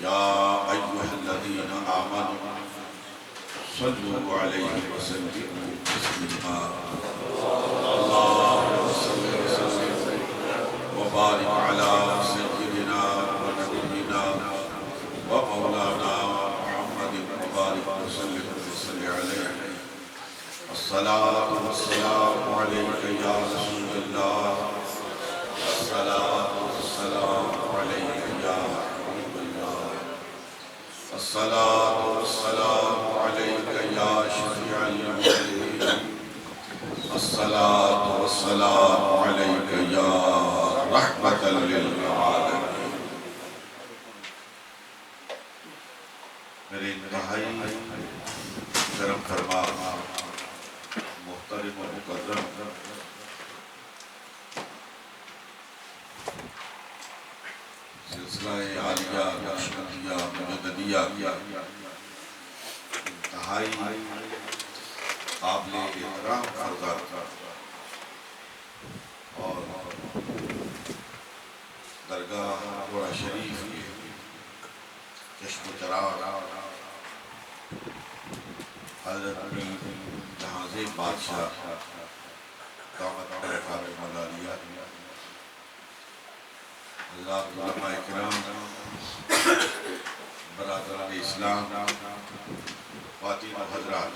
یا ایھا الذین آمنوا صلوا علیہ وسلموا تسلیما اللہم صل وسلم وبارک علی سیدنا ونبینا ومولانا محمد وبارک وسلم وصل علیہ الصلاة والسلام علیک یا رسول اللہ الصلاة والسلام علیک یا حبیب اللہ الصلاة والسلام علیک یا شفیع المذنبین الصلاة والسلام علیک یا رحمۃ للعالمین۔ میرے انتہائی کرم فرما محترم و مکرم سلسلہ عالیہ نقشبندیہ مجددیہ انتہائی قابل احترام فرزاد اور درگاہ گھوڑا شریف کے چشم و چراغ حضرت پیر جہاں بادشاہ دعوت برکات مداریہ حضرات علماء اکرام برادران اسلام خواتین و حضرات،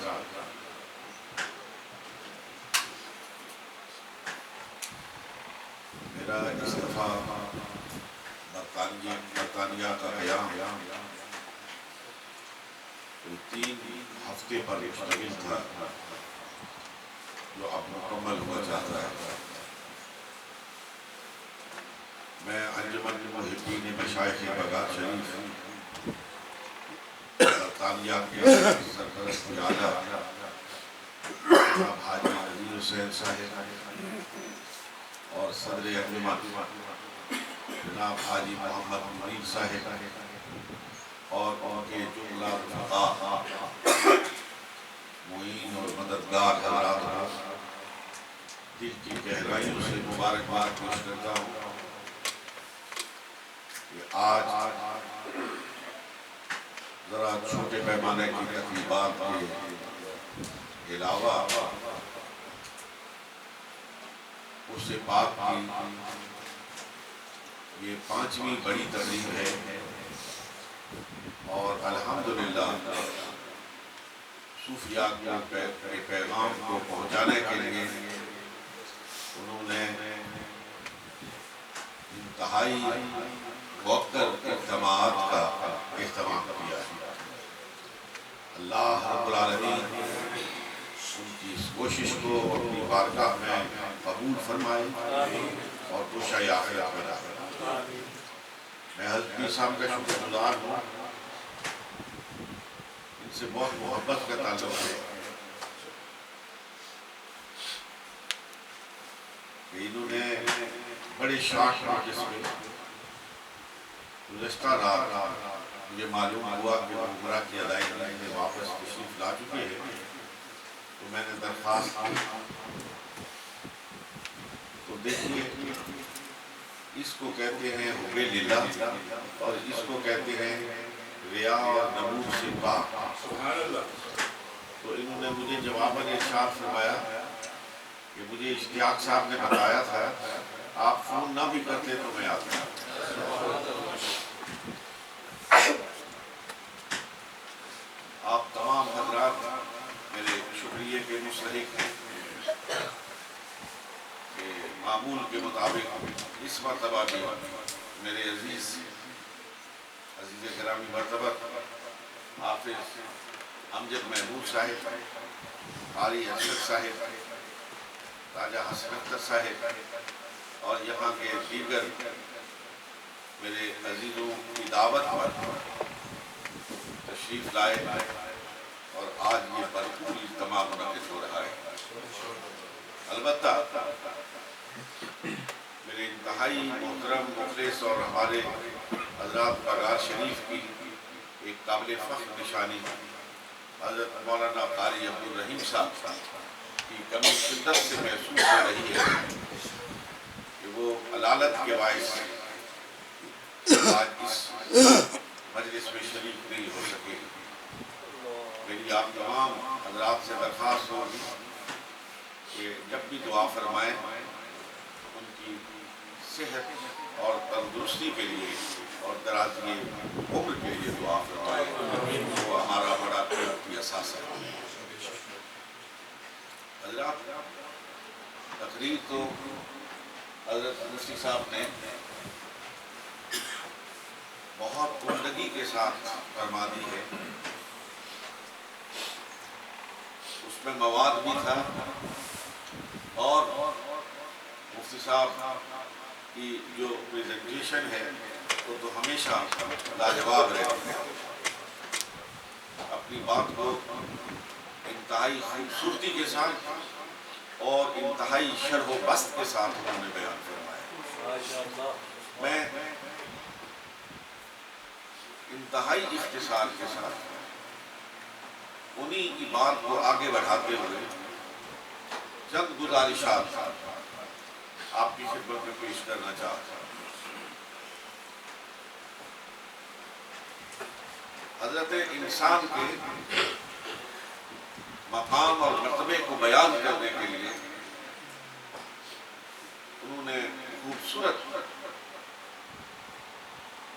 میرا اس دفعہ برطانیہ کا قیام 3 ہفتے پر مشتمل تھا جو اب مکمل ہوا چاہتا ہے۔ میں انجمن محبین مشائخ بغداد شریف برطانیہ کے سرپرست اعلیٰ جناب حاجی نذیر حسین صاحب اور صدر انجمن جناب حاجی محمد منیر صاحب اور ان کے جملہ رفقاء معین اور مددگار حضرات کو دل کی گہرائیوں سے مبارکباد پیش کرتا ہوں کہ آج ذرا چھوٹے پیمانے کی تقریبات کے علاوہ اس سے پاک کی یہ 5ویں بڑی تقریب ہے اور الحمدللہ صوفیاء کے پیغام کو پہنچانے کے لیے انہوں نے انتہائی موثر اجتماعات کا اہتمام کیا ہے۔ اللہ رب العالمین ان کی اس کوشش کو اپنی بارگاہ میں قبول فرمائے اور گوشۂ آخرت میں ڈالے۔ میں حضرت پیر صاحب کا شکر گزار ہوں، ان سے بہت محبت کا تعلق ہے کہ انہوں نے بڑے شاٹ نوٹس میں گزشتہ رات مجھے معلوم ہوا کہ وہ عمرہ کی ادائیگی میں واپس تشریف لا چکے ہیں، تو میں نے درخواست کی تو دیکھیے اس کو کہتے ہیں حب للہ اور اس کو کہتے ہیں ریا اور نمود سے پاک۔ تو انہوں نے مجھے جواباً ارشاد فرمایا کہ مجھے اشتیاق صاحب نے بتایا تھا آپ فون نہ بھی کرتے تو میں آتا۔ آپ تمام حضرات میرے شکریہ کے مستحق ہیں کہ معمول کے مطابق اس مرتبہ بھی میرے عزیز گرامی مرتبت حافظ امجد محمود صاحب، قاری ارشد صاحب، راجہ حسن اختر صاحب اور یہاں کے دیگر میرے عزیزوں کی دعوت پر تشریف لائے اور آج یہ بھرپور اجتماع منعقد ہو رہا ہے۔ البتہ میرے انتہائی محترم مخلص اور ہمارے حضرات بغداد شریف کی ایک قابل فخر نشانی حضرت مولانا قاری عبدالرحیم صاحب کی کمی شدت سے محسوس ہو رہی ہے کہ وہ علالت کے باعث آج اس مجلس میں شریک نہیں ہو سکے، میری آپ تمام حضرات سے درخواست ہوگی کہ جب بھی دعا فرمائیں ان کی صحت اور تندرستی کے لیے اور درازی عمر کے لیے دعا فرمائیں، وہ ہمارا بڑا قیمتی اثاثہ ہے۔ حضرات، تقریر تو حضرت مفتی صاحب نے بہت عمدگی کے ساتھ فرما دی ہے، اس میں مواد بھی تھا اور مفتی صاحب کی جو پریزنٹیشن ہے وہ تو ہمیشہ لاجواب رہتی ہے۔ اپنی بات کو انتہائی خوبصورتی کے ساتھ اور انتہائی شرح و بسط کے ساتھ انہوں نے بیان فرمایا۔ میں انتہائی اختصار کے ساتھ انہی کی بات کو آگے بڑھاتے ہوئے چند گزارشات آپ کی خدمت میں پیش کرنا چاہتا ہوں۔ حضرت انسان کے مقام اور مرتبے کو بیان کرنے کے لیے انہوں نے خوبصورت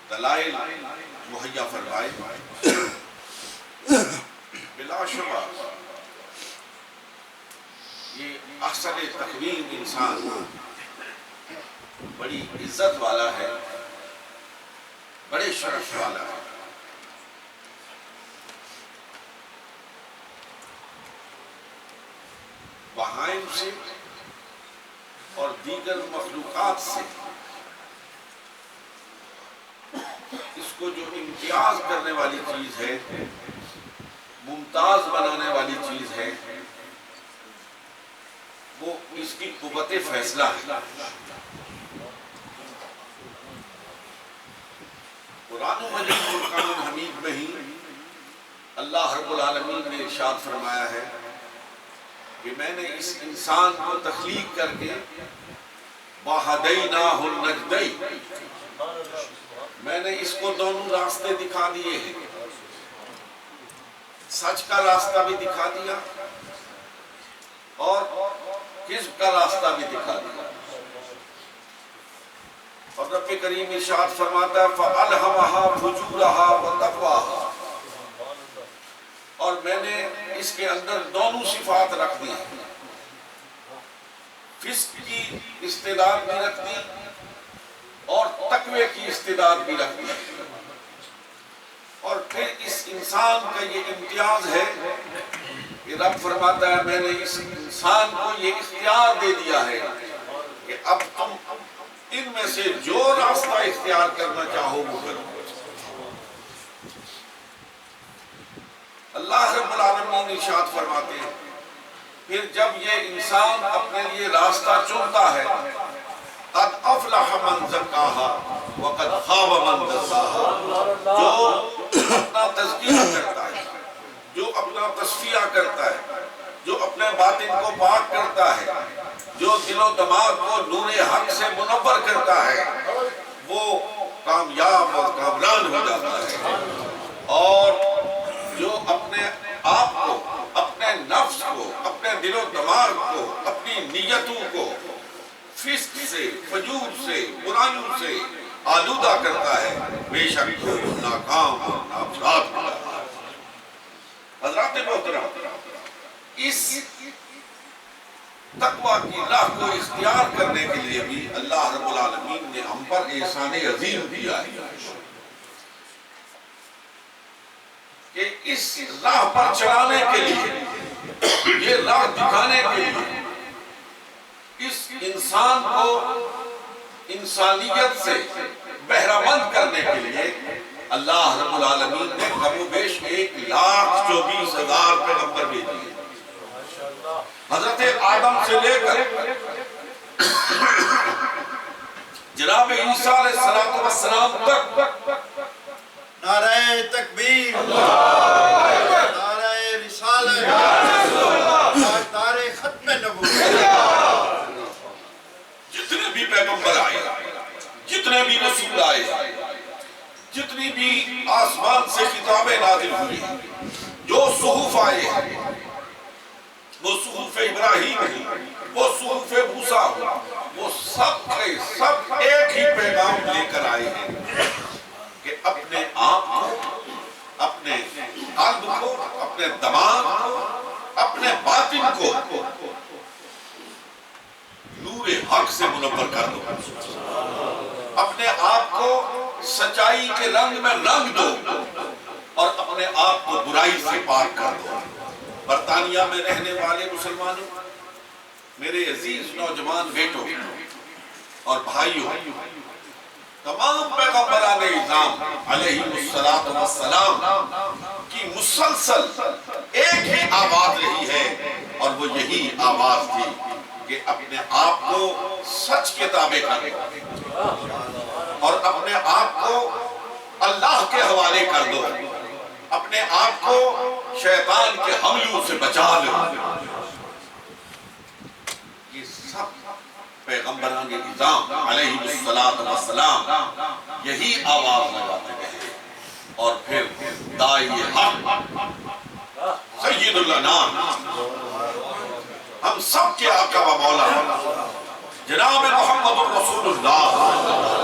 دلائل مہیا فرمائے۔ بلا شبہ یہ احسن تقویم انسان بڑی عزت والا ہے، بڑے شرف والا ہے۔ بہائم سے اور دیگر مخلوقات سے اس کو جو امتیاز کرنے والی چیز ہے، ممتاز بنانے والی چیز ہے، وہ اس کی قوت فیصلہ ہے۔ قرآن مجید فرقان حمید میں ہی اللہ رب العالمین نے ارشاد فرمایا ہے کہ میں نے اس انسان کو تخلیق کر کے وَهَدَيْنَاهُ النَّجْدَيْنِ، میں نے اس کو دونوں راستے دکھا دیے ہیں، سچ کا راستہ بھی دکھا دیا اور کذب کا راستہ بھی دکھا دیا۔ اور رب کریم ارشاد فرماتا ہے فَأَلْهَمَهَا فُجُورَهَا وَتَقْوَاهَا، اور میں نے اس کے اندر دونوں صفات رکھ دی ہیں، فسق کی استعداد بھی رکھ دی اور تقوی کی استعداد بھی رکھ دی۔ اور پھر اس انسان کا یہ امتیاز ہے کہ رب فرماتا ہے میں نے اس انسان کو یہ اختیار دے دیا ہے کہ اب تم ان میں سے جو راستہ اختیار کرنا چاہو وہ کرو۔ اللہ رب العالمین ارشاد فرماتے ہیں پھر جب یہ انسان اپنے لیے راستہ چنتا ہے قد افلح من زکاها وقد خاب من دساها، جو اپنا تزکیہ کرتا ہے، جو اپنا تصفیہ کرتا ہے، جو اپنے باطن کو پاک کرتا ہے، جو دل و دماغ کو نور حق سے منور کرتا ہے، وہ کامیاب اور کامران ہو جاتا ہے۔ اور جو اپنے آپ کو، اپنے نفس کو، اپنے دل و دماغ کو، اپنی نیتوں کو فسق سے، فجور سے، برائیوں سے آلودہ کرتا ہے، بے شک وہ ناکام اور ناپراد ہوتا ہے۔ حضرات محترم، اس تقویٰ کی راہ کو اختیار کرنے کے لیے بھی اللہ رب العالمین نے ہم پر احسان عظیم کیا ہے کہ اس راہ پر چلانے کے لیے، یہ راہ دکھانے کے لیے، اس انسان کو انسانیت سے بہرہ مند کرنے کے لیے اللہ رب العالمین نے کم و بیش 1,24,000 پیغمبر بھیجے۔ حضرت آدم سے لے کر جناب عیسیٰ علیہ السلام تک نعرہ تکبیر، نعرہ رسالت، نعرہ ختم نبوت، جتنے بھی پیغمبر آئے، جتنے بھی رسول آئے، جتنی جتنی بھی آسمان سے کتابیں نازل ہوئی ہیں، جو صحف آئے ہیں، وہ صحف ابراہیم ہیں، وہ صحف موسیٰ ہیں، وہ سب کے سب ایک ہی پیغام لے کر آئے ہیں کہ اپنے آپ کو، اپنے قلب کو، اپنے دماغ کو، اپنے باطن کو نور حق سے منور کر دو، اپنے آپ کو سچائی کے رنگ میں رنگ دو اور اپنے آپ کو برائی سے پاک کر دو۔ برطانیہ میں رہنے والے مسلمانوں، میرے عزیز نوجوان بیٹوں اور بھائیوں، تمام پیغمبران اعظام علیہ السلام کی مسلسل ایک ہی آواز رہی ہے، اور وہ یہی آواز تھی کہ اپنے آپ کو سچ کے تابع کرو اور اپنے آپ کو اللہ کے حوالے کر دو، اپنے آپ کو شیطان کے حملوں سے بچا لو۔ یہ سب پیغمبران اعظام علیہ السلام یہی آواز لگاتے رہے، اور پھر داعی حق سید الانام، ہم سب کے آقا و مولا جناب محمد الرسول اللہ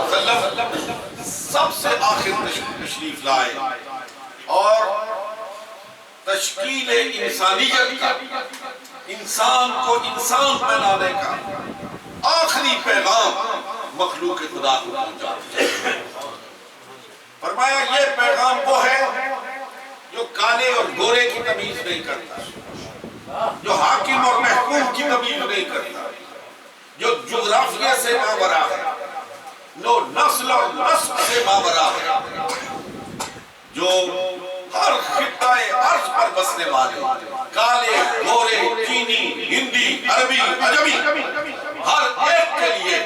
صلی اللہ علیہ وسلم سب سے آخر تشریف لائے، اور تشکیل انسانیت کا، انسان کو انسان بنانے کا آخری پیغام مخلوق خدا کو پہنچا۔ فرمایا یہ پیغام وہ ہے جو کالے اور گورے کی تمیز نہیں کرتا، جو حاکم اور محکوم کی تمیز نہیں کرتا، جو جغرافیہ سے ماورا ہے، جو نسل اور نسل سے ماورا ہے، جو ہر خطہ عرض پر بسنے والے، کالے، گورے، چینی، ہندی، عربی، عجمی، ہر ایک کے لیے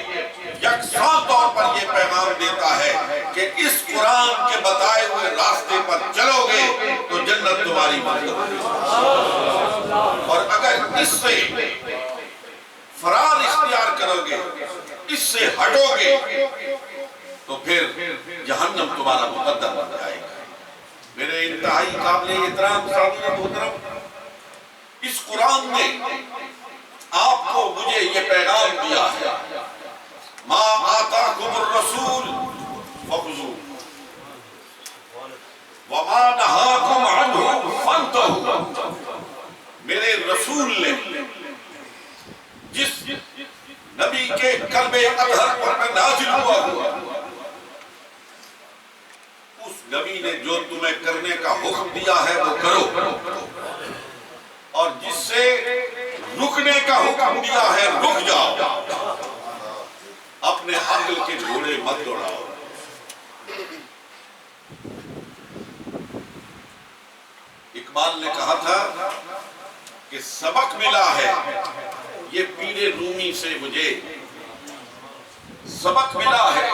یکساں طور پر یہ پیغام دیتا ہے کہ اس قرآن کے بتائے ہوئے راستے پر چلو گے تو جنت تمہاری منزل ہوگی، اور اگر اس سے فرار اختیار کرو گے، اس سے ہٹو گے، تو پھر جہنم تمہارا مقدر بن جائے گا۔ میرے انتہائی قابل احترام سامعین محترم، اس قرآن نے آپ کو مجھے یہ پیغام دیا ہے، ما آتاکم الرسول فخذوہ وما نہاکم عنہ فانتہوا۔ میرے رسول نے جس نبی کے قلب اطہر پر نازل ہوا، اس نبی نے جو تمہیں کرنے کا حکم دیا ہے وہ کرو، اور جس سے رکنے کا حکم دیا ہے رک جاؤ، اپنے عقل کے گھوڑے مت دوڑاؤ۔ اقبال نے کہا تھا کہ سبق ملا ہے یہ پیر رومی سے مجھے، سبق ملا ہے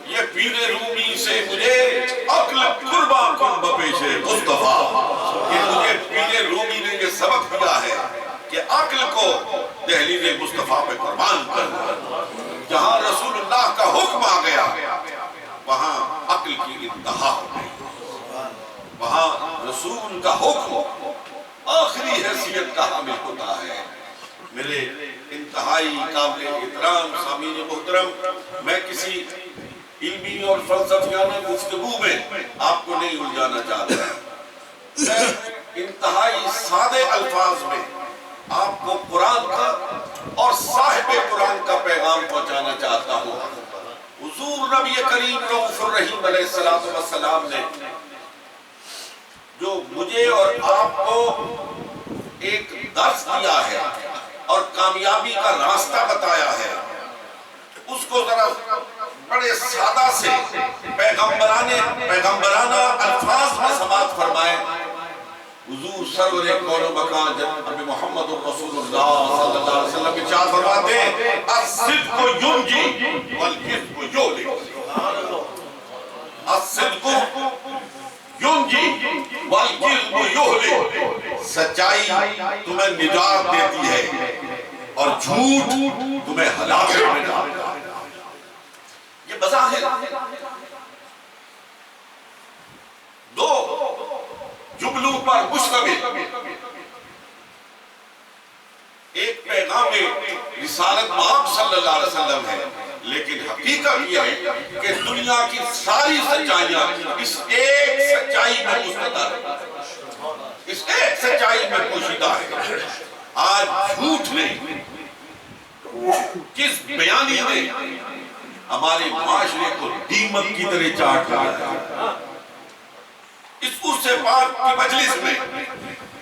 یہ پیر رومی سے مجھے، عقل قربان کن بپیش مصطفیٰ۔ کہ مجھے پیر رومی نے یہ سبق دیا ہے کہ عقل کو دہلیز مصطفیٰ پہ قربان کر، جہاں رسول اللہ کا حکم آ گیا وہاں عقل کی انتہا ہو گئی، وہاں رسول کا حکم آخری حیثیت کا حامل ہوتا ہے۔ میرے انتہائی قابل احترام سامعین محترم، میں کسی علمی اور فلسفیانہ گفتگو میں آپ کو نہیں الجھانا چاہتا، میں انتہائی سادے الفاظ میں آپ کو قرآن کا اور صاحب قرآن کا پیغام پہنچانا چاہتا ہوں۔ حضور نبی کریم رؤوف الرحیم علیہ السلام نے جو مجھے اور آپ کو ایک درس دیا ہے اور کامیابی کا راستہ بتایا ہے، اس کو ذرا بڑے سادہ سے پیغمبرانہ الفاظ میں سماعت فرمائیں۔ حضور سرور کون و مکان جناب محمد الرسول اللہ صلی اللہ علیہ وسلم ارشاد فرماتے ہیں، الصدق ینجی والکذب یہلک، الصدق ینجی والکذب یہلک، سچائی تمہیں نجات دیتی ہے اور جھوٹ تمہیں ہلاکت میں ڈالتا ہے۔ یہ بظاہر دو جملوں پر مشتمل ایک پیغام رسالت محمد صلی اللہ علیہ وسلم ہے، لیکن حقیقت یہ ہے کہ دنیا کی ساری سچائیاں اس ایک سچائی میں مستقر ہے، اس ایک سچائی میں پوشیدہ ہے۔ آج جھوٹ نے، کس بیانی نے ہمارے معاشرے کو دیمک کی طرح چاٹ لیا ہے۔ اس عرص پاک کی مجلس میں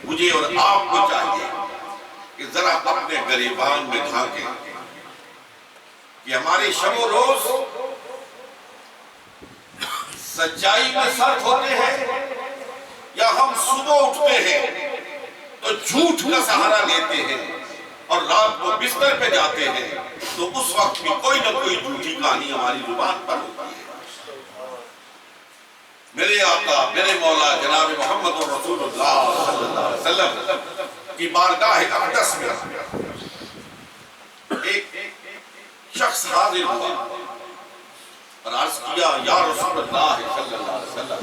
مجھے اور آپ کو چاہیے کہ ذرا اپنے گریبان میں جھانکیں کہ ہمارے شب و روز سچائی میں سر ہوتے ہیں، یا ہم صبح اٹھتے ہیں تو جھوٹ کا سہارا لیتے ہیں، اور رات کو بستر پہ جاتے ہیں تو اس وقت بھی کوئی نہ کوئی جھوٹی کہانی ہماری زبان پر ہوتی ہے۔ میرے آقا، میرے مولا جناب محمد رسول اللہ صلی اللہ علیہ وسلم کی بارگاہ اقدس میں ایک شخص حاضر ہوا اور عرض کیا، یا رسول اللہ صلی اللہ علیہ وسلم،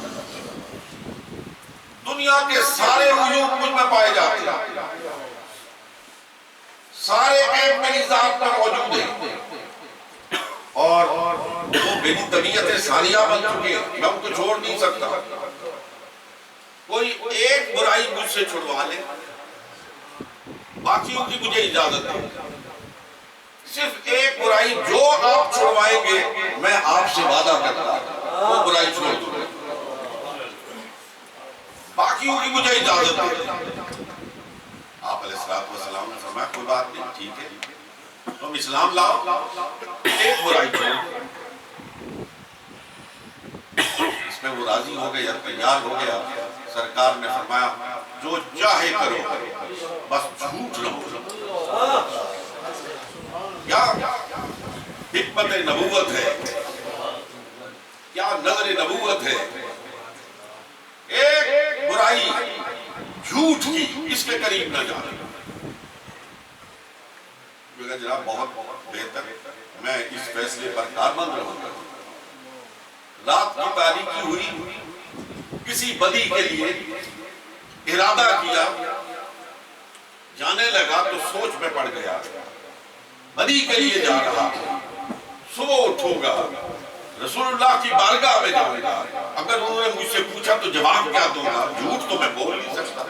دنیا کے سارے عیوب مجھ میں پائے جاتے ہیں، سارے عیب میری ذات میں موجود ہیں، اور وہ میری طبیعت ثانیہ بن چکے ہیں، میں ان کو چھوڑ نہیں سکتا۔ کوئی ایک برائی مجھ سے چھڑوا لے، باقیوں کی مجھے اجازت ہے، صرف ایک برائی جو آپ چھڑوائیں گے میں آپ سے وعدہ کرتا ہوں وہ برائی چھوڑ دوں گا، باقیوں کی مجھے اجازت ہے۔ آپ علیہ السلام نے فرمایا، کوئی بات نہیں، ٹھیک ہے، تم اسلام لاؤ، ایک برائی چھوڑ۔ اس میں وہ راضی ہو گیا، تیار ہو گیا۔ سرکار نے فرمایا، جو چاہے کرو، بس جھوٹ نہ بولو۔ کیا حکمت نبوت ہے، کیا نظر نبوت ہے، ایک برائی جھوٹ کی، اس کے قریب نہ جانا۔ جناب بہت بہتر، میں اس فیصلے پر کارمند رہوں گا۔ رات کی تاریکی ہوئی، کسی بدی کے لیے ارادہ کیا، جانے لگا تو سوچ میں پڑ گیا، بدی کے لیے جا رہا، صبح اٹھوں گا، رسول اللہ کی بارگاہ میں جاؤں گا، اگر انہوں نے مجھ سے پوچھا تو جواب کیا دوں گا، جھوٹ تو میں بول نہیں سکتا۔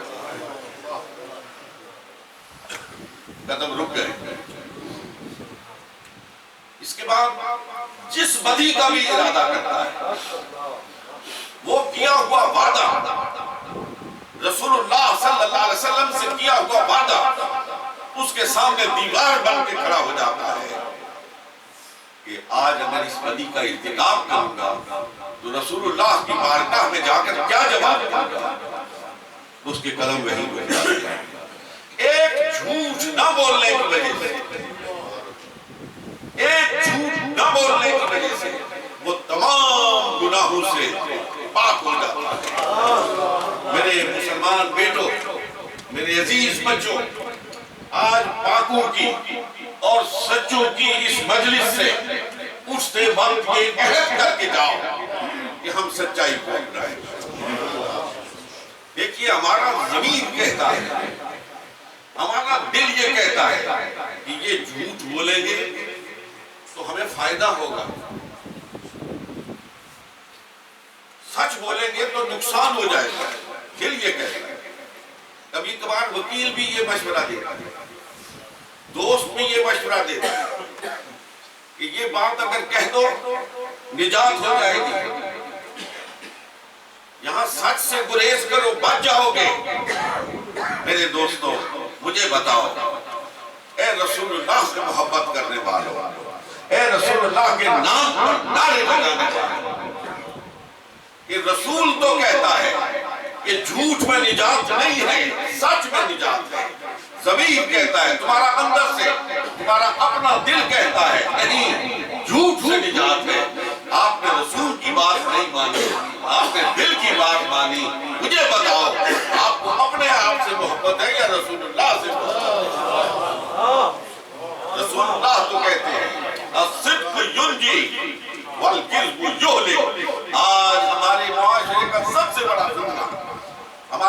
قدم رک گئے۔ اس کے بعد جس بدی کا بھی ارادہ کرتا ہے، وہ کیا ہوا وعدہ، رسول اللہ صلی اللہ علیہ وسلم سے کیا ہوا وعدہ اس کے سامنے دیوار بن کے کھڑا ہو جاتا ہے کہ آج اگر اس بدی کا ارتکاب کروں گا تو رسول اللہ کی بارگاہ میں جا کر کیا جواب دوں گا، اس کے قدم وہی بن جاتے ہیں۔ ایک جھوٹ نہ بولنے کی وجہ سے، ایک جھوٹ نہ بولنے کی وجہ سے وہ تمام گناہوں سے پاک ہو جاتا ہے۔ میرے مسلمان بیٹوں، میرے عزیز بچوں، آج پاکوں کی اور سچوں کی اس مجلس سے اٹھتے وقت یہ عہد کر کے جاؤ کہ ہم سچائی کو اپنائیں۔ دیکھیے، ہمارا ضمیر کہتا ہے، ہمارا دل یہ کہتا ہے کہ یہ جھوٹ بولیں گے تو ہمیں فائدہ ہوگا، سچ بولیں گے تو نقصان ہو جائے گا، دل یہ کہتا ہے۔ کبھی کبھار وکیل بھی یہ مشورہ دیتا ہے، دوست بھی یہ مشورہ دیتا ہے کہ یہ بات اگر کہہ دو نجات ہو جائے گی، یہاں سچ سے گریز کرو بچ جاؤ گے۔ میرے دوستوں، مجھے بتاؤ، اے رسول اللہ سے محبت کرنے والوں، اے رسول اللہ کے نام پر نعرے لگانے والوں، کہ رسول تو کہتا ہے کہ جھوٹ میں نجات نہیں ہے، سچ میں نجات ہے۔ ضمیر کہتا ہے، تمہارا اندر سے، تمہارا اپنا دل کہتا ہے نہیں، جھوٹ سے نجات ہے۔ آپ نے رسول کی بات نہیں مانی، آپ نے دل کی بات مانی۔ مجھے بتاؤ، آپ کو اپنے آپ سے محبت ہے یا رسول اللہ سے محبت ہے؟ رسول اللہ تو کہتے ہیں الصدق ینجی والکذب یہلک۔ آج ہمارے معاشرے کا سب سے بڑا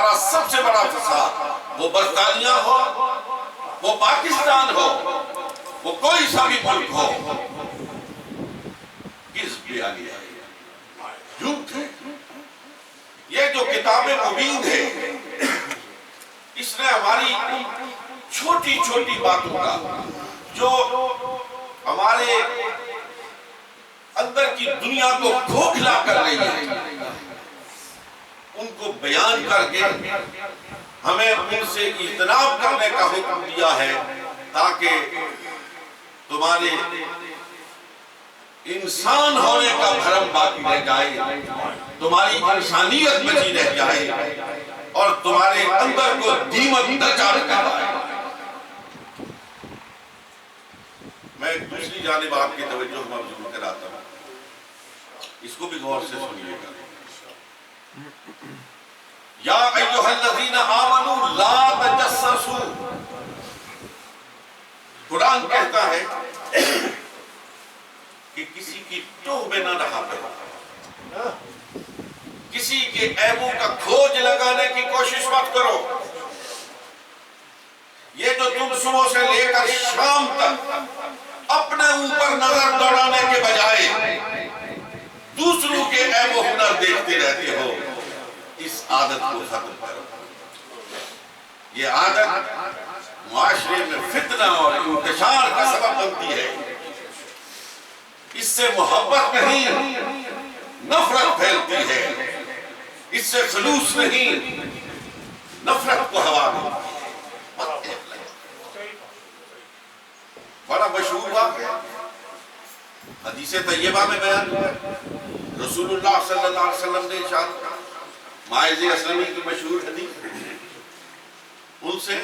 ہمارا سب سے بڑا فساد، وہ برطانیہ ہو، وہ پاکستان ہو، وہ کوئی سا بھی ملک ہو، کذب بیانی ہے، جھوٹ ہے۔ یہ جو کتاب مبین ہے، اس نے ہماری چھوٹی چھوٹی باتوں کا، جو ہمارے اندر کی دنیا کو کھوکھلا کر رہی ہے، ان کو بیان کر کے ہمیں ان سے اجتناب کرنے کا حکم دیا ہے، تاکہ تمہارے انسان ہونے کا بھرم باقی رہ جائے، تمہاری انسانیت بچی رہ جائے، اور تمہارے اندر کو دیمک نہ چاڑ کر آئے۔ میں ایک دوسری جانب آپ کی توجہ مبذول کراتا ہوں، اس کو بھی غور سے سنیے گا۔ یا ایھا الذین آمنوا لا تجسسوا، قرآن کہتا ہے کہ کسی کی ٹوہ میں نہ رہا کرو، کسی کے عیبوں کا کھوج لگانے کی کوشش مت کرو۔ یہ جو تم صبح سے لے کر شام تک اپنے اوپر نظر دوڑانے کے بجائے دوسروں کے عیب و ہنر دیکھتے رہتے ہو، اس عادت کو ختم کرو۔ یہ عادت معاشرے میں فتنہ اور انتشار کا سبب بنتی ہے۔ اس سے محبت نہیں، نفرت پھیلتی ہے، اس سے خلوص نہیں، نفرت کو ہوا میں بڑا مشہور واقعہ حدیث طیبہ میں بیان ہوا۔ رسول اللہ صلی اللہ علیہ وسلم نے ارشاد، ماعز اسلمی کی مشہور حدیث، ان سے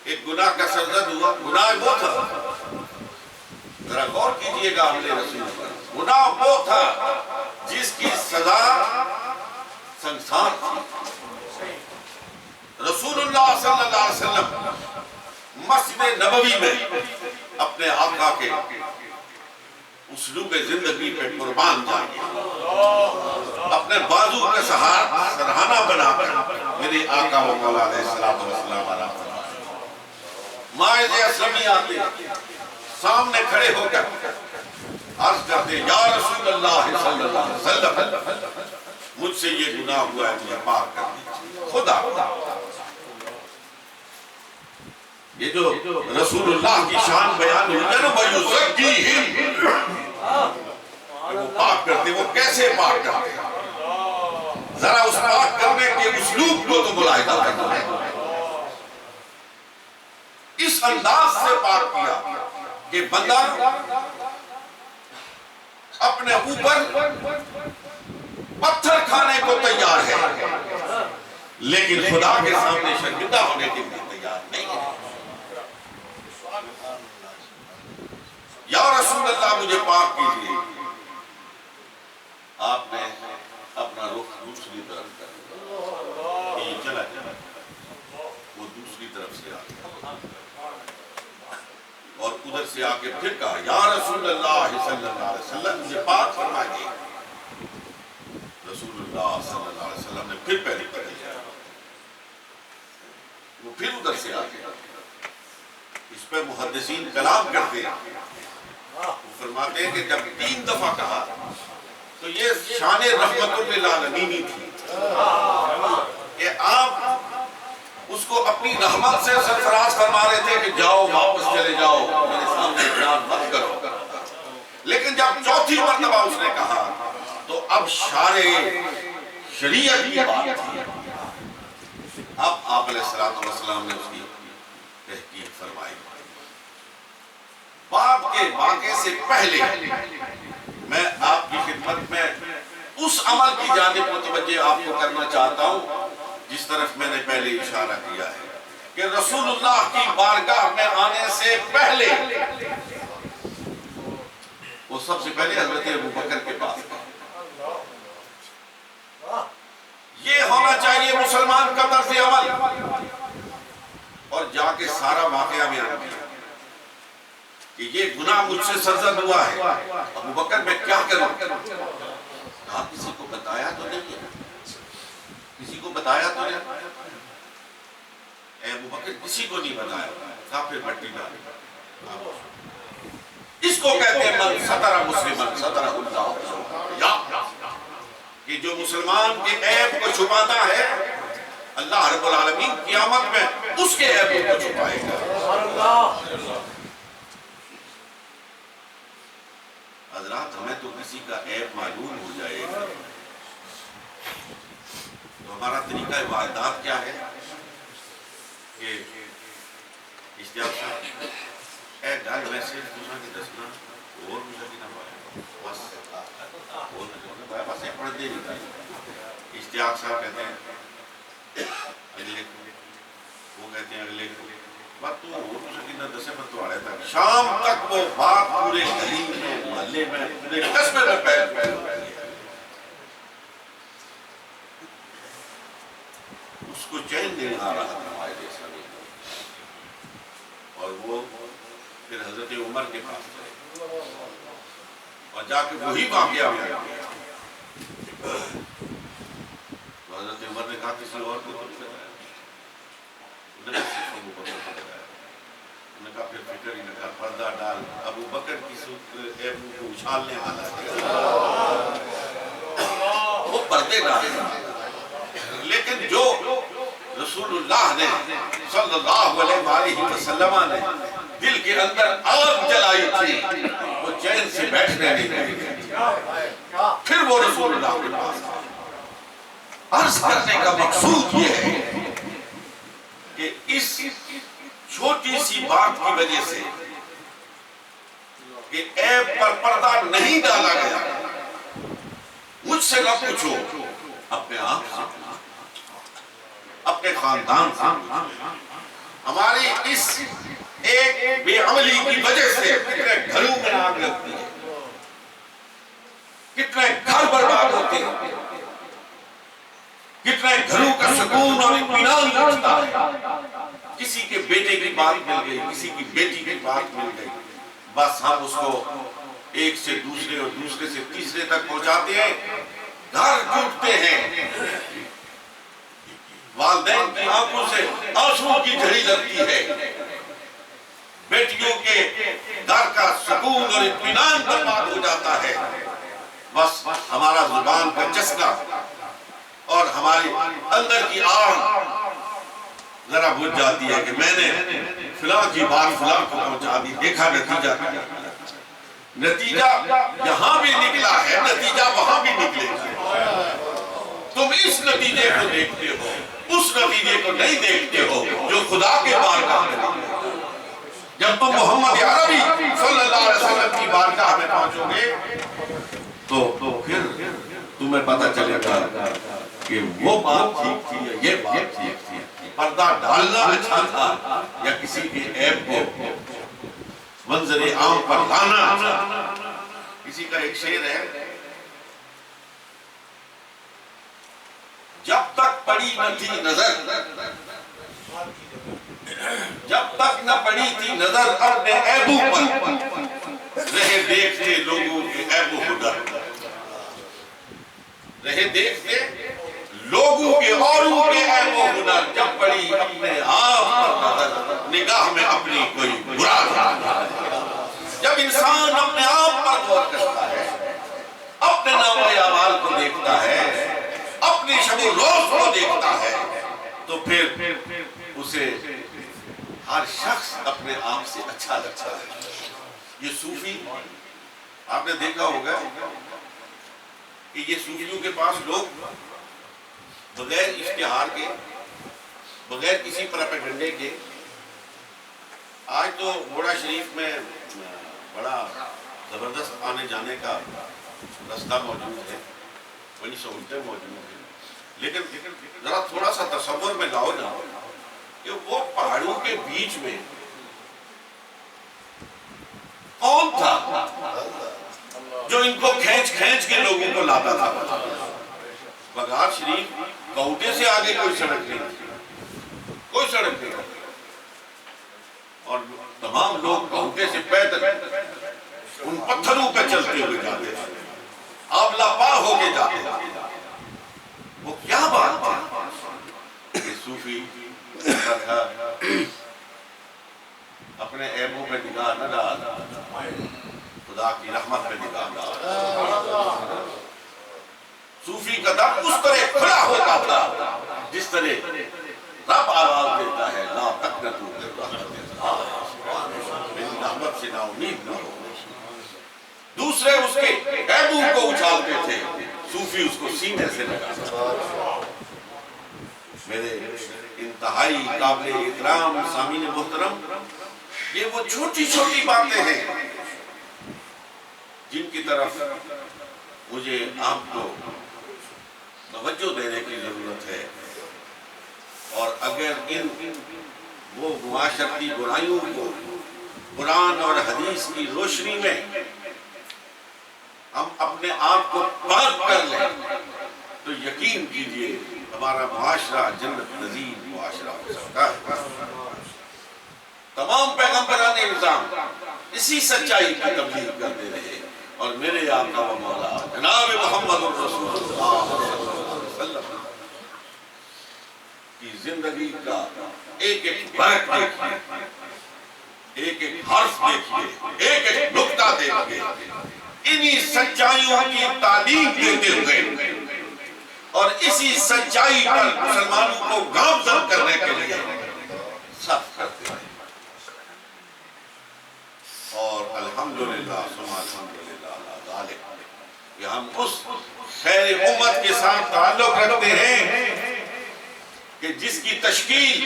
ایک گناہ کا سرزد ہوا۔ گناہ وہ تھا، ذرا غور کیجئے گا حملے رسول پر، گناہ وہ تھا جس کی سزا سنسار تھی۔ رسول اللہ صلی اللہ علیہ وسلم مسجد نبوی میں اپنے آقا کے اسلوب زندگی پہ قربان جائیں، اپنے بازو کا سرہانہ بنا کر میرے آقا و مولا علیہ السلام آرام فرمائے۔ ماعز اسلمی آتے سامنے کھڑے ہو کر عرض کرتے، یا رسول اللہ صلی اللہ علیہ وسلم، مجھ سے یہ گناہ ہوا ہے، مجھے معاف کر دیجیے۔ خدا یہ جو رسول اللہ کی شان بیان ہوئی ہے نا، وَيُزَكِّيهِمْ، وہ پاک کرتے، وہ کیسے پاک کرتے؟ ذرا اس پاک کرنے کے اسلوب کو تو ملاحظہ کرنا ہے۔ اس انداز سے پاک کیا کہ بندہ اپنے اوپر پتھر کھانے کو تیار ہے، لیکن خدا کے سامنے شرمندہ ہونے کے لیے تیار نہیں ہے۔ یا رسول اللہ مجھے پاک کیجئے، آپ نے اپنا رخ دوسری طرف کر دیا، یہ چلا جائے، وہ دوسری طرف سے آ گیا اور ادھر سے آ کے پھر کہا، یا رسول اللہ صلی اللہ علیہ وسلم مجھے پاک فرمائیے۔ رسول اللہ صلی اللہ علیہ وسلم نے پھر پہلی پڑھی، وہ پھر ادھر سے آ گیا۔ اس پہ محدثین کلام کرتے ہیں، وہ فرماتے ہیں کہ جب 3 دفعہ کہا تو یہ شان رحمت للعالمین تھی کہ آپ اس کو اپنی رحمت سے سرفراز فرما رہے تھے کہ جاؤ واپس چلے جاؤ، میرے سامنے اقرار مت کرو۔ لیکن جب 4تھی مرتبہ اس نے کہا تو اب شارع شریعت کی بات تھی، اب آپ علیہ السلام نے اس کی تحقیق فرمائی۔ باپ کے واقعے سے پہلے میں آپ کی خدمت میں اس عمل کی جانب متوجہ آپ کو کرنا چاہتا ہوں جس طرف میں نے پہلے اشارہ کیا ہے کہ رسول اللہ کی بارگاہ میں آنے سے پہلے وہ سب سے پہلے حضرت ابوبکر کے پاس گئے۔ یہ ہونا چاہیے مسلمان کا طرز عمل، اور جا کے سارا واقعہ بیان کیا کہ یہ گناہ مجھ سے سرزد ہوا ہے، ابوبکر میں کیا کروں؟ کہا کسی کو بتایا تو نہیں ہے، کسی کسی کو بتایا تو نہیں؟ اے ابو بکر کسی کو نہیں بتایا، کہا پھر مٹی ڈالے. اس کو کہتے ہیں من ستر مسلمن سترہ اللہ، یا کہ جو مسلمان کے عیب کو چھپاتا ہے اللہ رب العالمین قیامت میں اس کے عیب کو چھپائے گا. حضرات ہمیں تو کسی کا عیب معلوم ہو جائے گا تو ہمارا طریقہ عبادات کیا ہے کہ اشتیاق صاحب اے گل ویسے تساں کہ دسنا اور مجھے نہ پائے بس اور بس پڑھ دے نہیں پائے. اشتیاق صاحب کہتے ہیں اگلے کو، وہ کہتے ہیں اگلے کو، بات تو وہ سکینہ دسے پر تو آ رہا تھا. شام تک وہ بات پورے گلی میں محلے میں پورے قصبے میں پھیل گئی. اس کو چین نہیں آ رہا تھا ہمارے جیسا نہیں. اور وہ پھر حضرت عمر کے پاس گئے اور جا کے وہی واقعہ ہو گیا. حضرت عمر نے کہا کسی اور کو نہیں بتایا، انہوں نے صرف ابو بکر کو بتایا. انہوں نے کہا پھر فکر ہی نہ کر، پردہ ڈال، ابو بکر کی عیب کو اچھالنے والا ہے. وہ پردے ڈالے. لیکن جو رسول اللہ نے صلی اللہ علیہ وآلہ وسلم نے دل کے اندر آگ جلائی تھی وہ چین سے بیٹھنے نہیں رہی. پھر وہ رسول اللہ کے پاس آئے. عرض کرنے کا مقصود یہ ہے کہ اس چھوٹی سی بات کی وجہ سے کہ عیب پر پردہ نہیں ڈالا گیا. مجھ سے نہ پوچھو، اپنے آپ سے اپنے خاندان سے. ہماری اس ایک بے عملی کی وجہ سے کتنے گھروں میں آگ لگتی ہے، کتنے گھر برباد ہوتے ہیں، کتنے گھروں کا سکون اور اطمینان لوٹتا ہے. کسی کے بیٹے کی بات مل گئی، کسی کی بیٹی کی بات مل گئی، بس ہم اس کو ایک سے دوسرے اور دوسرے سے تیسرے تک پہنچاتے ہیں. گھر ٹوٹتے ہیں، والدین کی آنکھوں سے آنسو کی جھڑی لگتی ہے، بیٹیوں کے گھر کا سکون اور اطمینان برباد ہو جاتا ہے. بس ہمارا زبان کا چسکا اور ہماری اندر کی آگ ذرا بجھ جاتی ہے کہ میں نے فلاں کی بات فلاں کو پہنچا دی، دیکھا نتیجہ یہاں بھی نکلا ہے، نتیجہ وہاں بھی نکلے گا. تم اس نتیجے کو دیکھتے ہو، اس نتیجے کو نہیں دیکھتے ہو جو خدا کے بارگاہ میں. جب تم محمد عربی صلی اللہ علیہ وسلم کی بارگاہ میں پہنچو گے تو پھر تمہیں پتہ چلے گا کہ وہ بات ٹھیک تھی یا یہ بات ٹھیک تھی. پردہ ڈالنا اچھا تھا یا کسی کے عیب کو منظر عام پر لانا اچھا تھا. کسی کا ایک شعر ہے، جب تک پڑی نہ تھی نظر، جب تک نہ پڑی تھی نظر اپنے عیبوں پر، رہے دیکھتے لوگوں کے عیب و ہنر. رہے دیکھتے لوگوں کے اوروں کے عیب و ہنر، جب پڑی اپنے آپ پر نظر نگاہ میں اپنی کوئی برا جاتا ہے. جب انسان اپنے آپ پر غور کرتا ہے، اپنے نام و اعمال کو دیکھتا ہے، اپنی شب و روز کو دیکھتا ہے، تو پھر اسے ہر شخص اپنے آپ سے اچھا لگتا ہے. یہ صوفی آپ نے دیکھا ہوگا کہ یہ صوفیوں کے پاس لوگ بغیر اشتہار کے، بغیر کسی پروپیگنڈے کے، آج تو گھوڑا شریف میں بڑا زبردست آنے جانے کا رستہ موجود ہے، بڑی سہولتیں موجود ہیں، لیکن ذرا تھوڑا سا تصور میں لاؤ نا کہ وہ پہاڑوں کے بیچ میں کون تھا جو ان کو کھینچ کھینچ کے لوگوں کو لاتا تھا. بغداد شریف کوٹے سے آگے کوئی سڑک نہیں، کوئی سڑک نہیں، اور تمام لوگ کوٹے سے پیدل ان پتھروں پہ چلتے ہوئے جاتے تھے، آبلا پا ہو کے جاتے تھے. وہ کیا بات ہے؟ صوفی کہتا تھا اپنے عیبوں پہ نگاہ نہ ڈال، خدا کی رحمت پہ نگاہ ڈال۔ صوفی کا دم اس طرح کھلا ہوتا تھا جس طرح رب آواز دیتا ہے لا تقنطوا من رحمت اللہ، میری رحمت سے نا امید نہ ہو۔ دوسرے اس کے عیبوں کو اچھالتے تھے، صوفی اس کو سینے سے لگاتا تھا۔ میرے انتہائی قابل احترام سامعین محترم، یہ وہ چھوٹی چھوٹی باتیں ہیں جن کی طرف مجھے آپ کو توجہ دینے کی ضرورت ہے، اور اگر ان وہ معاشرتی برائیوں کو قرآن اور حدیث کی روشنی میں ہم اپنے آپ کو پاک کر لیں تو یقین کیجئے ہمارا معاشرہ جنت نظیر معاشرہ ہو سکتا ہے۔ تمام پیغمبران نظام اسی سچائی کی تبلیغ کرتے رہے، اور میرے آقا و مولا جناب محمد رسول اللہ صلی اللہ علیہ وسلم کی زندگی کا ایک ایک برق دیکھیے، ایک ایک حرف دیکھیے، ایک ایک نکتہ دیکھیے، انہی سچائیوں کی تعلیم دیتے ہوئے اور اسی سچائی پر مسلمانوں کو گامزن کرنے کے لیے صف کرتے ہیں۔ اور الحمدللہ ثم الحمدللہ علی ذالک کہ ہم اس خیر امت کے ساتھ تعلق رکھتے ہیں کہ جس کی تشکیل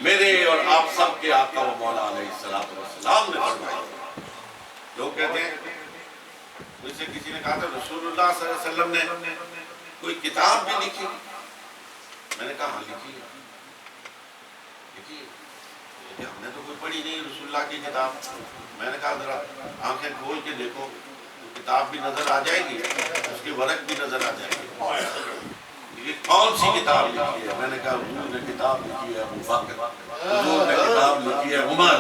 میرے اور آپ سب کے آقا و مولا علیہ السلام نے فرمائی۔ لوگ کہتے ہیں، مجھ سے کسی نے کہا تھا رسول اللہ صلی اللہ علیہ وسلم نے کوئی کتاب بھی لکھی؟ میں نے کہا ہاں لکھی ہے، لیکن ہم نے تو کوئی پڑھی نہیں رسول اللہ کی کتاب۔ میں نے کہا ذرا آنکھیں کھول کے دیکھو، کتاب بھی نظر آ جائے گی، اس کے ورق بھی نظر آ جائے گی، یہ کون سی کتاب لکھی ہے؟ میں نے کہا حضور نے کتاب لکھی ہے ابو بکر، حضور نے کتاب لکھی ہے عمر،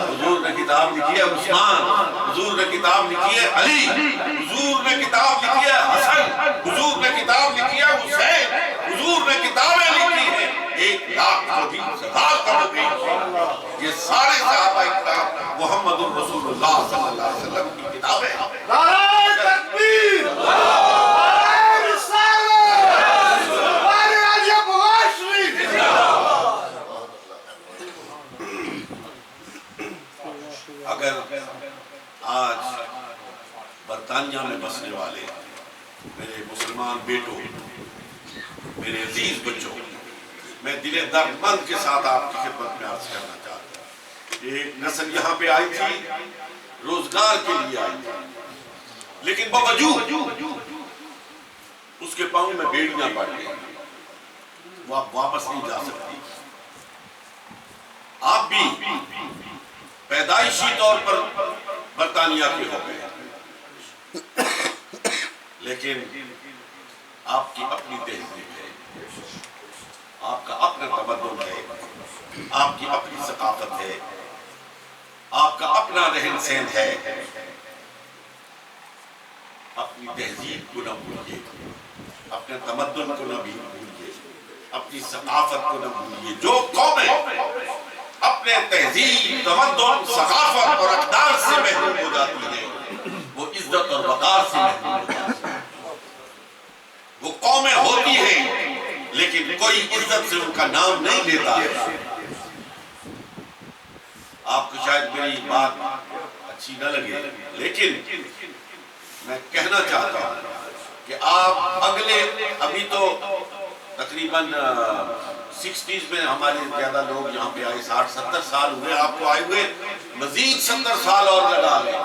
حضور نے کتاب لکھی ہے عثمان، حضور نے کتاب لکھی ہے علی، حضور نے کتاب لکھی ہے حسن، حضور نے کتاب لکھی ہے حسین، حضور نے کتابیں لکھی ہیں 1,20,000 کتابیں، یہ سارے صحابہ اکرام محمد الرسول اللہ صلی اللہ علیہ وسلم کی کتابیں ہیں۔ نعرہ تکبیر، نعرہ رسالت، نعرہ عجب واشری۔ اگر آج برطانیہ میں بسنے والے میرے مسلمان بیٹوں، میرے عزیز بچوں، میں دل درد مند کے ساتھ آپ کی خدمت میں عرض کرنا چاہتا ہوں، ایک نسل یہاں پہ آئی تھی، روزگار کے لیے آئی تھی، لیکن باوجود اس کے پاؤں میں بیڑیاں پڑ گئی، وہ آپ واپس نہیں جا سکتی۔ آپ بھی پیدائشی طور پر برطانیہ کے ہو گئے، لیکن آپ کی اپنی تہذیب ہے، آپ کا اپنا تمدن ہے، آپ کی اپنی ثقافت ہے، آپ کا اپنا رہن سہن ہے۔ اپنی تہذیب کو نہ بھولیے، اپنے تمدن کو نہ بھولیے، اپنی ثقافت کو نہ بھولیے۔ جو قومیں اپنے تہذیب، تمدن، ثقافت اور اقدار سے محروم ہو جاتی ہیں، وہ عزت اور وقار سے محروم ہو جاتی ہیں۔ وہ قومیں ہوتی ہیں لیکن کوئی عزت سے ان کا نام نہیں لیتا ہے۔ آپ کو شاید میری بات اچھی نہ لگے، لیکن میں کہنا چاہتا ہوں کہ آپ اگلے، ابھی تو تقریباً 60s میں ہمارے زیادہ لوگ یہاں پہ آئے، 60-70 سال ہوئے آپ کو آئے ہوئے، مزید 70 سال اور لگا لیں،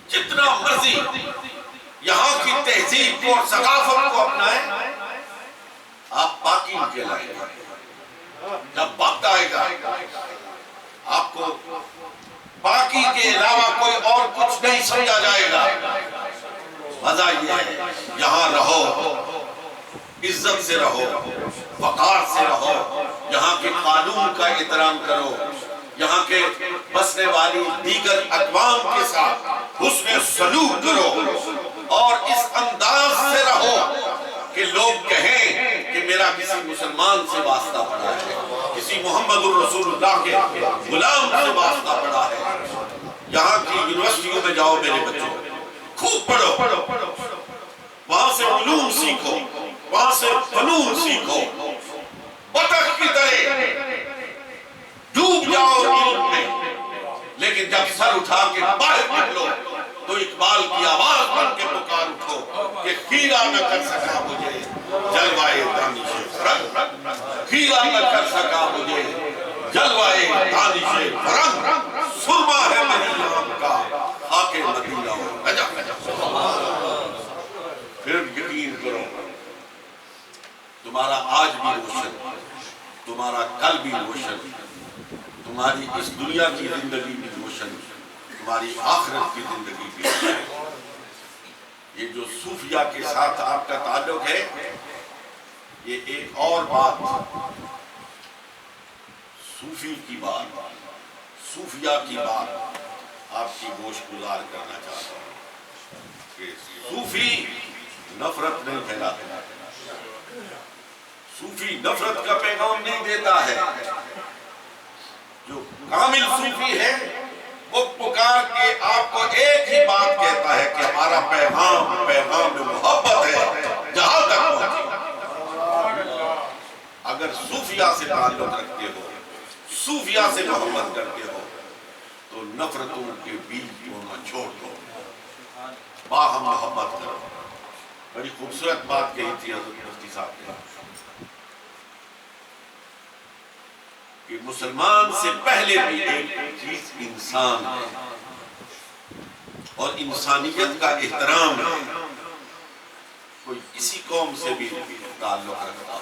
جتنا مرضی یہاں کی تہذیب کو اور ثقافت کو اپنائیں، آپ باقی کہلائیں گے۔ جب وقت آئے گا آپ کو باقی کے علاوہ کوئی اور کچھ نہیں سمجھا جائے گا۔ مزہ یہ ہے یہاں رہو، عزت سے رہو، وقار سے رہو، یہاں کے قانون کا احترام کرو، یہاں کے بسنے والی دیگر اقوام کے ساتھ حسن سلوک کرو، اور اس انداز سے رہو کہ لوگ کہیں کہ میرا کسی مسلمان سے واسطہ پڑا ہے، کسی محمد الرسول اللہ کے غلام سے واسطہ پڑا ہے۔ یہاں کی یونیورسٹیوں میں جاؤ میرے بچوں، خوب پڑھو، وہاں سے علوم سیکھو، وہاں سے فنون سیکھو، بطخ کی طرح ڈوب جاؤ علم میں، لیکن جب سر اٹھا کے باہر نکلو تو اقبال کی آواز بن کے پکار اٹھو کہ خیرہ نہ کر سکا مجھے جلوائے دانش فرنگ، خیرہ نہ کر سکا مجھے جلوائے دانش فرنگ، سرما ہے میری نام کا خاک مدینہ ہو۔ پھر یقین کرو تمہارا آج بھی روشن، تمہارا کل بھی روشن، تمہاری اس دنیا کی زندگی بھی روشن، تمہاری آخرت کی زندگی بھی روشن۔ یہ جو صوفیہ کے ساتھ آپ کا تعلق ہے، یہ ایک اور بات، صوفی کی بات، صوفیہ کی بات آپ کی گوش گزار کرنا چاہتا ہوں کہ صوفی نفرت نہیں پھیلاتا، صوفی نفرت کا پیغام نہیں دیتا ہے۔ جو کامل صوفی ہے وہ پکار کے آپ کو ایک ہی بات کہتا ہے کہ ہمارا پیغام پیغام محبت ہے، جہاں تک پہنچے۔ اگر صوفیہ سے تعلق رکھتے ہو، صوفیہ سے محبت کرتے ہو، تو نفرتوں کے بیج بونا چھوڑ دو، باہم محبت کرو۔ بڑی خوبصورت بات کہی تھی حضرت مفتی صاحب نے کہ مسلمان سے پہلے بھی ایک چیز انسان ہے اور انسانیت کا احترام ہے۔ کوئی کسی قوم سے بھی تعلق رکھتا ہو،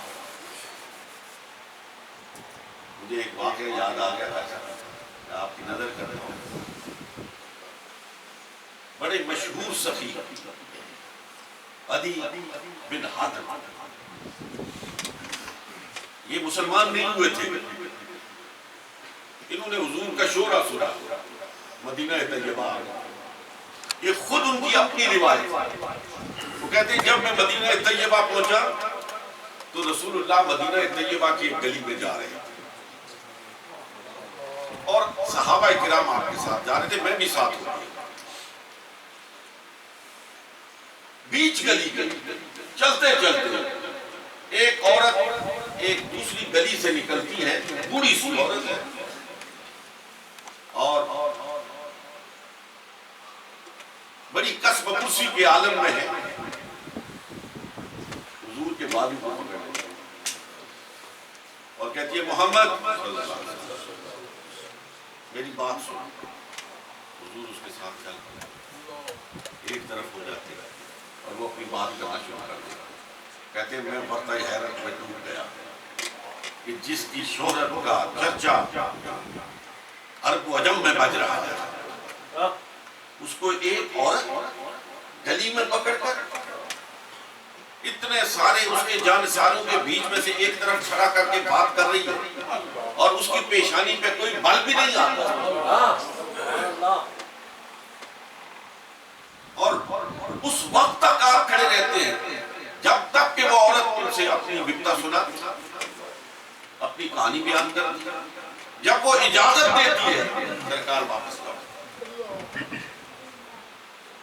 مجھے ایک واقعہ یاد آ گیا تھا، میں آپ کی نظر کر رہا ہوں۔ بڑے مشہور سخی عدی بن حاتم، یہ مسلمان نہیں ہوئے تھے، انہوں نے حضور کا شورا سنا مدینہ طیبہ۔ یہ خود ان کی اپنی روایت، وہ کہتے ہیں جب میں مدینہ طیبہ پہنچا تو رسول اللہ مدینہ طیبہ کی ایک گلی میں جا رہے ہیں اور صحابہ کرام آپ کے ساتھ جا رہے تھے، میں بھی ساتھ ہوں۔ بیچ گلی کے چلتے چلتے ایک عورت ایک دوسری گلی سے نکلتی ہے، بوڑھی سی عورت ہے اور بڑی کسب پرسی کے عالم میں ہے، حضور کے بازو کو پکڑ لیتی ہے اور کہتی ہے محمد صلی اللہ علیہ وسلم میری بات سن۔ حضور اس کے ساتھ چل ایک طرف ہو جاتے ہیں اور وہ اپنی بات کرنا شروع کر دیا، کہتے ہیں میں برتائی حیرت میں ڈوب گیا کہ جس کی شہرت کا چرچا عرب و عجم میں بج رہا ہے، اس کو ایک عورت گلی میں پکڑ کر اتنے سارے اس کے جانساروں کے بیچ میں سے ایک طرف کھڑا کر کے بات کر رہی ہے اور اس کی پیشانی پہ کوئی بل بھی نہیں آتا، اور اس وقت تک آپ کھڑے رہتے ہیں جب تک کہ وہ عورت تم سے اپنی وپتا سنا، اپنی کہانی بیان کرتی ہے۔ جب وہ اجازت دیتی ہے سرکار واپس لوٹ،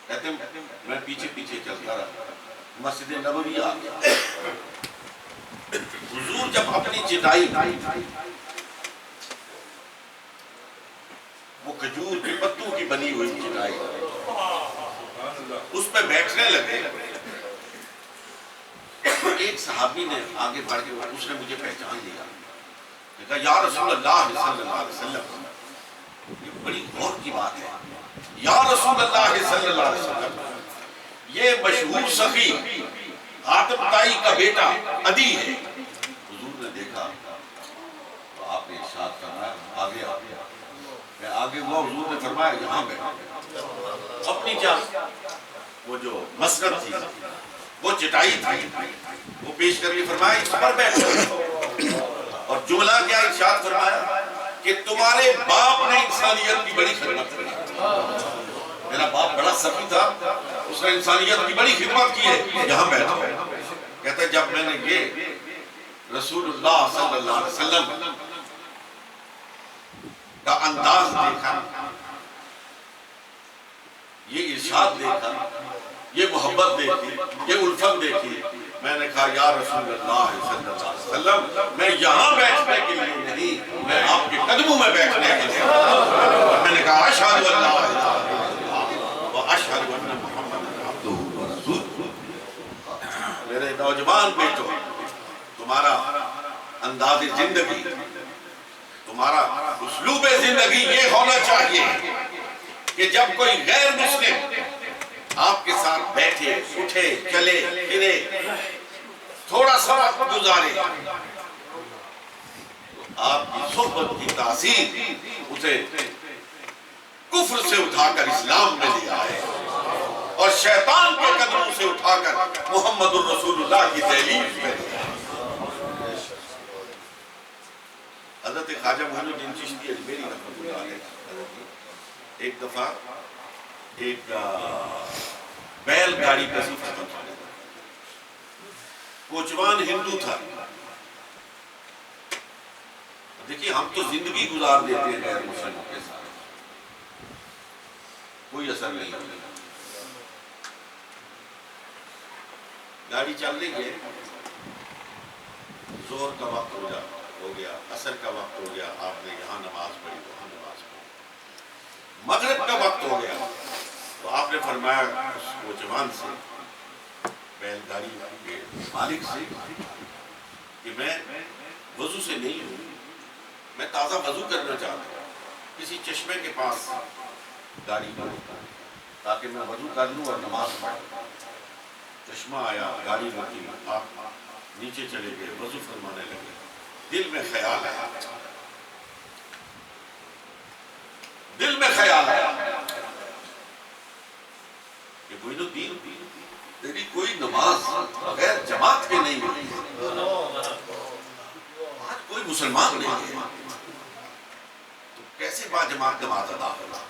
کہتے ہیں میں پیچھے پیچھے چلتا رہا، مسجد نبوی آ گیا۔ حضور جب اپنی چٹائی وہ کھجور کے پتوں کی بنی ہوئی چٹائی اس پہ بیٹھنے لگے، ایک صحابی نے آگے بڑھ کے اس نے مجھے پہچان لیا، کہا یا رسول اللہ صلی اللہ علیہ وسلم، یہ بڑی غور کی بات ہے، یا رسول اللہ صلی اللہ علیہ وسلم یہ مشہور سخی حاتم طائی کا بیٹا عدی ہے۔ حضور نے دیکھا تو آپ نے ارشاد فرمایا آگے آ گیا، میں آگے ہوا، حضور نے فرمایا یہاں بیٹھا، اپنی جان وہ جو مسند تھی وہ چٹائی تھی وہ پیش کر کے فرمایا اس پر بیٹھو، اور جملہ کیا ارشاد فرمایا کہ تمہارے باپ نے انسانیت کی بڑی خدمت کی، میرا باپ بڑا سخی تھا، اس نے انسانیت کی بڑی خدمت کی ہے، یہاں بیٹھا۔ کہتا ہے جب میں نے یہ رسول اللہ صلی اللہ علیہ وسلم کا انداز دیکھا، یہ ارشاد دیکھا، یہ محبت دیکھی، یہ الفت دیکھی، میں نے کہا یا رسول اللہ صلی اللہ علیہ وسلم میں یہاں بیٹھنے کے لیے نہیں، میں آپ کے قدموں میں بیٹھنے کے لیے۔ میں نے کہا اشہد ان لا الہ الا اللہ و اشہد ان محمد عبدہ و رسولہ۔ میرے نوجوان بیٹو، تمہارا انداز زندگی، تمہارا اسلوب زندگی یہ ہونا چاہیے کہ جب کوئی غیر مسلم آپ کے ساتھ بیٹھے، اٹھے، چلے، پھرے، تھوڑا سا وقت گزارے، تو آپ کی صحبت کی تاثیر اسے کفر سے اٹھا کر اسلام میں لے آئے اور شیطان کے قدموں سے اٹھا کر محمد الرسول اللہ کی دہلیز میں لے آئے۔ حضرت خواجہ معین الدین چشتی اجمیری رحمۃ اللہ علیہ ایک دفعہ ایک بیل گاڑی پہ سفر کرتا ہے، کوچوان ہندو تھا۔ دیکھیے ہم تو زندگی گزار دیتے ہیں غیر مسلموں کے ساتھ، کوئی اثر نہیں ہوتا۔ گاڑی چل رہی ہے، زور کا وقت ہو گیا، عصر کا وقت ہو گیا، آپ نے یہاں نماز پڑھی، وہاں نماز پڑھی، مغرب کا وقت ہو گیا، تو آپ نے فرمایا اس نوجوان سے، بیل گاڑی کے مالک سے، کہ میں وضو سے نہیں ہوں، میں تازہ وضو کرنا چاہتا ہوں، کسی چشمے کے پاس گاڑی کو تاکہ میں وضو کر لوں اور نماز پڑھوں۔ چشمہ آیا، گاڑی رکی، آپ نیچے چلے گئے، وضو فرمانے لگے۔ دل میں خیال آیا، دل میں خیال آیا کہ معین الدین تیری کوئی نماز بغیر جماعت کے نہیں ہوئی، آج کوئی مسلمان نہیں ہے، تو کیسے با جماعت نماز ادا ہوگا؟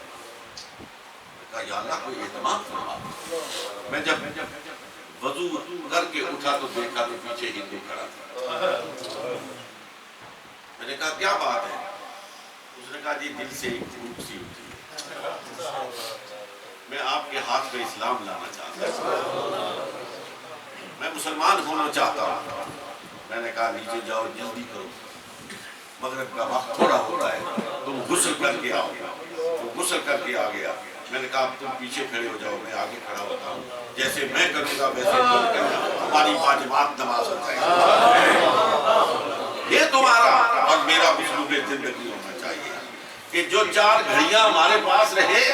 کہا یا اللہ کوئی اہتمام فرما۔ میں جب وضو کر کے اٹھا تو دیکھا تو پیچھے ہندو کھڑا تھا۔ میں نے کہا کیا بات ہے؟ اس نے کہا جی دل سے ایک بھوک سی اٹھی ہے، میں آپ کے ہاتھ پہ اسلام لانا چاہتا ہوں، میں مسلمان ہونا چاہتا ہوں۔ میں نے کہا نیچے جاؤ، جلدی کرو، مغرب کا وقت تھوڑا ہوتا ہے، تم غسل کر کے آؤ۔ وہ غسل کر کے آ گیا۔ میں نے کہا اب تم پیچھے کھڑے ہو جاؤ، میں آگے کھڑا ہوتا ہوں، جیسے میں کروں گا ویسے تم کرنا، ہماری باجماعت نماز ہو جائے گی۔ یہ تمہارا اور میرا اسلوب زندگی ہونا چاہیے کہ جو 4 گھڑیاں ہمارے پاس رہے